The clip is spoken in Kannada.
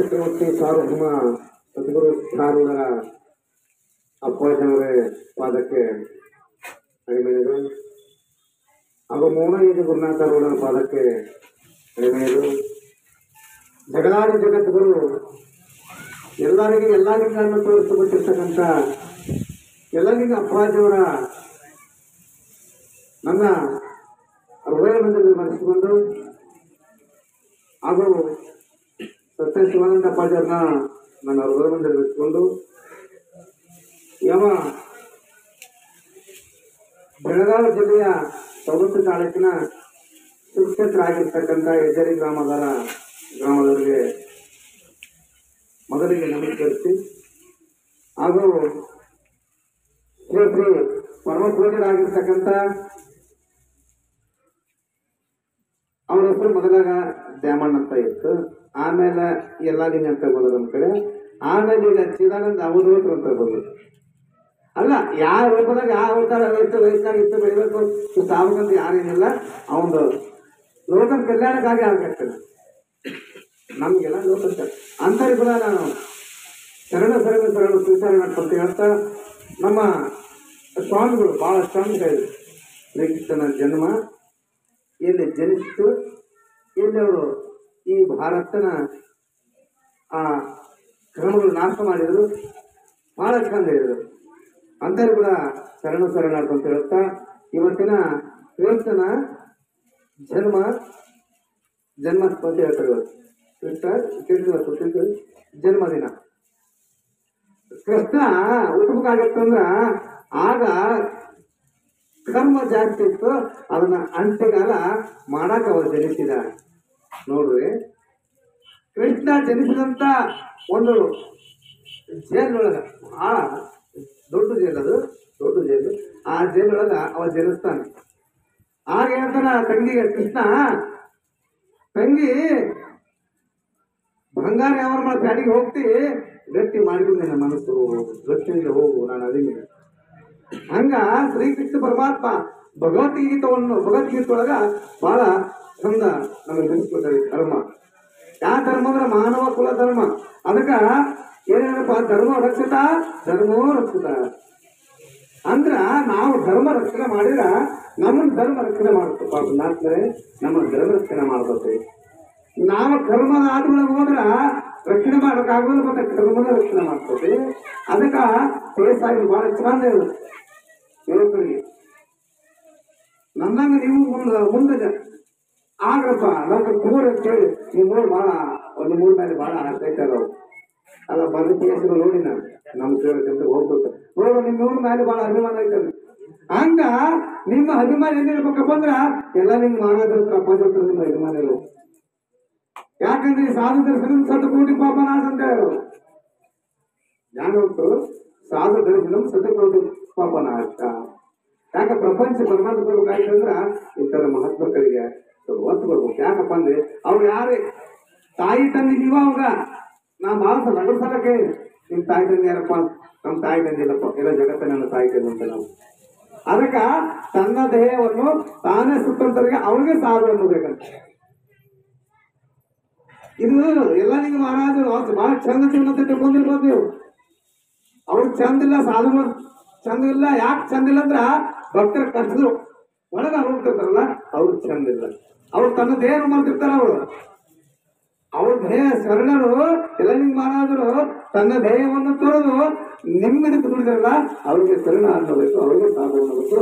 ಚಕ್ರವರ್ತಿ ಸಾರ್ವಭೌಮ ಸದ್ಗುರು ಸಾರೂಢರ ಅಪ್ಪಾಜಿಯವರ ಪಾದಕ್ಕೆ ಅಡಿಮೆಳೆದು ಹಾಗೂ ಮೌನಗೀತೆ ಗುರುನಾಥರವರ ಪಾದಕ್ಕೆ ಅಡಿಮೆಳೆದು ಜಗದಾದಿ ಜಗತ್ತುಗಳು ಎಲ್ಲರಿಗೂ ಎಲ್ಲ ಲಿಂಗವನ್ನು ತೋರಿಸಿಕೊಟ್ಟಿರ್ತಕ್ಕಂಥ ಎಲ್ಲರಿಗೂ ಅಪ್ಪಾಜಿಯವರ ನನ್ನ ಹೃದಯ ಮಂದಿರದಲ್ಲಿ ಮನಸ್ಸಿಕೊಂಡು ಹಾಗೂ ಸತ್ಯ ಶಿವಾನಂದ ಅಪ್ಪಾಜಿಯವ್ರನ್ನ ನನ್ನ ಹೃದಯ ಮಂದಿರದಲ್ಲಿ ಇಟ್ಕೊಂಡು ಯಾವ ಬೆಳಗಾವಿ ಜಿಲ್ಲೆಯ ಸವದತ್ತಿ ತಾಲೂಕಿನ ಸುಕ್ಷೇತ್ರ ಆಗಿರ್ತಕ್ಕಂಥ ಹೆಜ್ಜರಿ ಗ್ರಾಮದವರಿಗೆ ಮೊದಲಿಗೆ ನಮಸ್ಕರಿಸಿ ಹಾಗೂ ಶ್ರೀ ಪರಮ ಪೂಜ್ಯರಾಗಿರ್ತಕ್ಕಂಥ ಅವ್ರ ಹೆಸರು ಮೊದಲಾಗ ದ್ಯಾಮಣ್ಣ ಅಂತ ಇತ್ತು, ಆಮೇಲೆ ಎಲ್ಲಾಲಿಂಗ ಅಂತ ಬಂದರು ನಮ್ಮ ಕಡೆ, ಆಮೇಲೆ ಈಗ ಚಿದಾನಂದ ಅವಧೂತರು ಅಂತ ಬಂದರು. ಅಲ್ಲ ಯಾವ ರೂಪದಾಗ ಯಾವ ಅವತಾರ ಇತ್ತು ವಯಸ್ಸಾಗಿತ್ತು ಬೆಳಿಬೇಕು ಇಷ್ಟು ಆಗ್ಬೇಕಂತ ಯಾರೇನಿಲ್ಲ, ಅವನು ಲೋಕದ ಕಲ್ಯಾಣಕ್ಕಾಗಿ ಆಗ್ಬೇಕಾಗ್ತದೆ. ನಮಗೆಲ್ಲ ಲೋಕ ಅಂಥವ್ರಿಗೆ ಕೂಡ ನಾನು ಶರಣ ಸ್ವೀಕಾರ ಮಾಡ್ಕೊಂತ ಹೇಳ್ತಾ ನಮ್ಮ ಸ್ವಾಮಿಗಳು ಭಾಳ ಚಂದ ಹೇಳಿದ್ರು. ಶ್ರೀಕೃಷ್ಣನ ಜನ್ಮ ಎಲ್ಲಿ ಜನಿಸಿತು, ಎಲ್ಲಿ ಅವರು ಈ ಭಾರತನ ಆ ಕ್ರಮಗಳು ನಾಶ ಮಾಡಿದರು, ಭಾಳ ಚಂದ ಹೇಳಿದರು. ಅಂಥವ್ರು ಕೂಡ ಶರಣಾರ್ಥಿ ಅಂತ ಹೇಳ್ತಾ ಇವತ್ತಿನ ಕೃಷ್ಣನ ಜನ್ಮಾಷ್ಟಮಿ ಹೇಳ್ತಾರೆ. ಕೃಷ್ಣ ಜನ್ಮದಿನ. ಕೃಷ್ಣ ಹುಟ್ಟಬೇಕಾಗತ್ತಂದ್ರ ಆಗ ಕರ್ಮ ಜಾಸ್ತಿ ಇತ್ತು, ಅದನ್ನ ಅಂಟೆಗಾಲ ಮಾಡಾಕ ಅವರು ಜನಿಸಿದ. ನೋಡ್ರಿ, ಕೃಷ್ಣ ಜನಿಸಿದಂತ ಒಂದು ಜೈಲೊಳಗ, ಆ ದೊಡ್ಡ ಜೈಲು, ಆ ಜೈಲೊಳಗ ಅವ ಜನಿಸ್ತಾನೆ. ಆಗ ಹೇಳ್ತಾನ ತಂಗಿಗೆ, ಕೃಷ್ಣ ತಂಗಿ ಬಂಗಾರ ಯಾವ ಮಾಡಿ ಗಾಡಿಗೆ ಹೋಗ್ತಿ, ಗಟ್ಟಿ ಮಾಡಿಕೊಂಡು ನನ್ನ ಮನಸ್ಸು ಗಟ್ಟಿಯಿಂದ ಹೋಗು, ನಾನು ಅದೀನಿ. ಹಂಗ ಶ್ರೀಕೃಷ್ಣ ಪರಮಾತ್ಮ ಭಗವದ್ಗೀತೆ ಒಳಗ ಬಹಳ ಚಂದ ನಮಗೆ ತಿಳಿಸ್ಕೊಡ್ತಾರೆ. ಧರ್ಮ ಯಾವ ಧರ್ಮ ಅಂದ್ರೆ ಮಾನವ ಕುಲ ಧರ್ಮ. ಅದಕ್ಕ ಏನೇನಪ್ಪ, ಧರ್ಮೋ ರಕ್ಷಿತ ಅಂದ್ರ ನಾವು ಧರ್ಮ ರಕ್ಷಣೆ ಮಾಡಿದ್ರ ನಮ್ಮನ್ನ ಧರ್ಮ ರಕ್ಷಣೆ ಮಾಡ್ತಪ್ಪ. ನಮ್ಮ ಧರ್ಮ ರಕ್ಷಣೆ ಮಾಡ್ತೈತಿ. ನಾವು ಕರ್ಮದ ಆದ್ಮೇಲೆ ಹೋದ್ರ ರಕ್ಷಣೆ ಮಾಡೋಕ್ಕಾಗೋದು, ಮತ್ತೆ ಕರ್ಮದ ರಕ್ಷಣೆ ಮಾಡ್ತೈತಿ. ಅದಕ್ಕ ವಯಸ್ಸಾಗಿ ಬಹಳ ಚಂದ ಯುವಕರಿಗೆ ನನ್ನಂಗ ನೀವು ಮುಂದೆ ಆಗ್ರಪ್ಪ ನಾವು ಮೂರು ಅಂತ ಹೇಳಿ ನೀವು ಒಂದು ಮೂರು ಮೇಲೆ ಬಹಳ ಆಗ್ತೈತಾರ. ಅಲ್ಲ ಬಂದ ಕೇಸರು ನೋಡಿ ನಾನು ನಮ್ಮ ಸೇವಕಂತ ಹೋಗ್ಬೇಕು ನೋಡು, ನಿಮ್ಮ ಮೂರು ಮೇಲೆ ಬಹಳ ಅಭಿಮಾನ ಐತಲ್ಲ. ಹಂಗ ನಿಮ್ಮ ಅಭಿಮಾನ ಏನಿರ್ಬೇಕಪ್ಪ ಅಂದ್ರ ಎಲ್ಲ ನಿಮ್ಗೆ ಮಹಾರಾಜರ ಅಪ್ಪಾಜತ್ರ ನಿಮ್ಮ ಅಭಿಮಾನ ಇಲ್ಲ. ಯಾಕಂದ್ರೆ ಈ ಸಾಧು ದರ್ಶನ ಸತಕೋಟಿ ಪಾಪ ನಾಶ ಅಂತ ಹೇಳೋರು. ಜ್ಞಾನ ಉಂಟು ಸಾಧು ದರ್ಶನ ಸತಕೋಟಿ ಪಾಪ ನಾಶ. ಯಾಕೆ ಪ್ರಪಂಚ ಪರಮಾತ್ಮ ಬರ್ಬೇಕಾಯ್ತಂದ್ರ ಇಂಥರ ಮಹಾತ್ಮಕರಿಗೆ ಒತ್ತು ಬರ್ಬೇಕು. ಯಾಕಪ್ಪ ಅಂದ್ರೆ ಅವ್ರು ಯಾರೇ ತಾಯಿ ತಂದೆ ನೀವ ಅವಾಗ ನಾ ಭಾಳ ನಗರ್ಸಲಕ್ಕೆ ನಿಮ್ ತಾಯಿ ತಂದೆ ಯಾರಪ್ಪ, ನಮ್ಮ ತಾಯಿ ತಂದೆ ಇಲ್ಲಪ್ಪ, ಎಲ್ಲ ಜಗತ್ತ ನನ್ನ ತಾಯಿ ತಂದೆ ಅಂತ ನಾವು. ಅದಕ್ಕ ತನ್ನ ದೇಹವನ್ನು ತಾನೇ ಸುತ್ತಂತರಿಗೆ ಅವ್ರಿಗೆ ಸಾಧು ಅನ್ನಬೇಕಂತ. ಇದು ಎಲ್ಲ ನಿಂಗೆ ಮಹಾರಾಜರು ಬಹಳ ಚಂದ ಜೀವನ ತಿಳ್ಕೊಂಡಿರ್ಬೋದು ನೀವು. ಅವ್ರಿಗೆ ಚಂದ ಇಲ್ಲ, ಸಾಧುಗಳು ಚಂದ ಇಲ್ಲ. ಯಾಕೆ ಚಂದ ಇಲ್ಲ ಅಂದ್ರ ಭಕ್ತರ ಕಷ್ಟರು ಒಳಗ ಹೋಗ್ತಿರ್ತಾರಲ್ಲ ಅವ್ರು ಚಂದ ಇಲ್ಲ. ಅವ್ರು ತನ್ನ ದೇಹ ಮಾಡ್ತಿರ್ತಾರ. ಅವ್ರ ದೇಹ ಶರಣರು ಎಲ್ಲ ನಿಂಗೆ ಮಹಾರಾಜರು ತನ್ನ ದೇಹವನ್ನು ತೊರೆದು ನಿಮ್ಮಿಂದ ದುಡಿದಾರಲ್ಲ ಅವ್ರಿಗೆ ಶರಣ ಅನ್ನಬೇಕು, ಅವ್ರಿಗೆ ಸಾಧು ಅನ್ನಬೇಕು.